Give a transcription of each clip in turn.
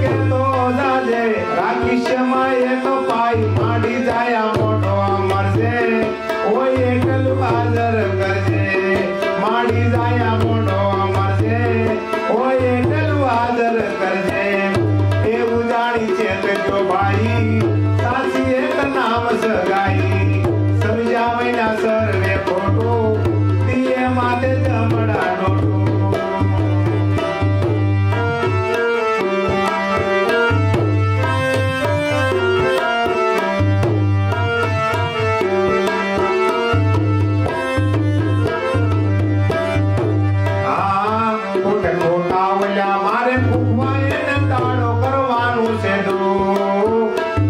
કે તો જાજે રાખીશમાં એ તો પાઈ માડી જાય મોટો મરજે ઓય એકલું હાજર કરજે માડી જાય મોટો મરજે ઓય એકલું હાજર કરજે એવું જાણી છે તો ભાઈ સાચી એક નામ સગાઈ સમજાવના સર્વે ખોટો દિયે માથે જમડા ડોટો મારે ફૂકવા એને દાડો કરવાનું છે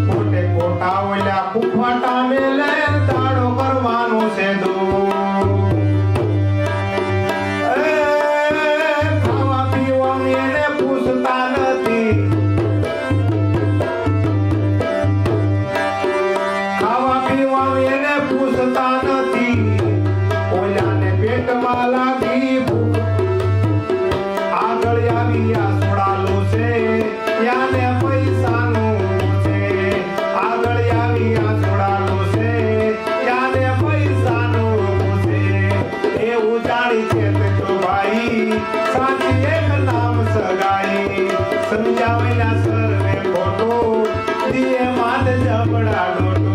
ખોટે ખોટા ઓલ્યા ફૂફાટા મેલે દાડો કરવાનું છે ખાવા પીવાનું એને પૂછતા નથી ખાવા પીવાનું એને પૂછતા નથી ઓલ્યાને પેટમાં લાગી ભૂખ આગળ આવી આ સોડાલો છે યાને પૈસાનું છે આગળ આવી આ સોડાલો છે યાને પૈસાનું છે એવું જાણી છે તો ભાઈ સાચી એક નામ સગાઈ સમજાવના સર્વે ખોટો દિયે માત જબડા ડોટો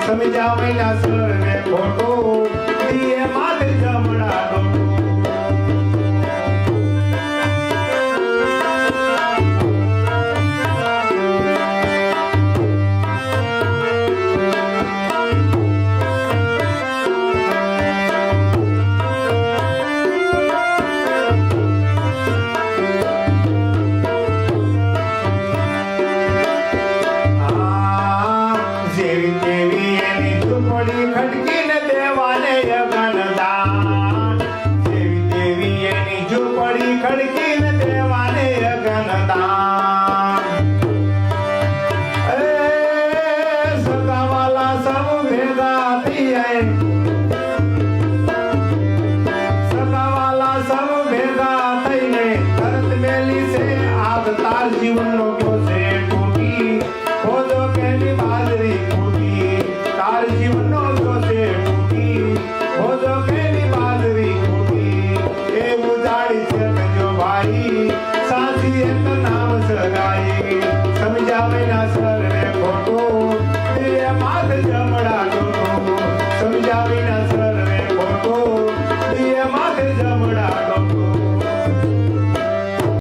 સમજાવેલા સર્વે ખોટો દિયે માથે જમડા ડોટો ખટકીને દેવાને અગનદાન દેવી દેવી એની ઝૂંપડી ખડકીને દેવાને અગનદાન સગાવાલા સૌ ભેગા થઈએ સગાવાલા સૌ ભેગા થઈને તરત મેલી છે આગ તાર જીવનનો કયો છે તૂટી ખોદો કેની બાજરી ફૂટી તાર જીવનનો સમજાવેલા સર્વે ખોટો દિયે માથ જમડા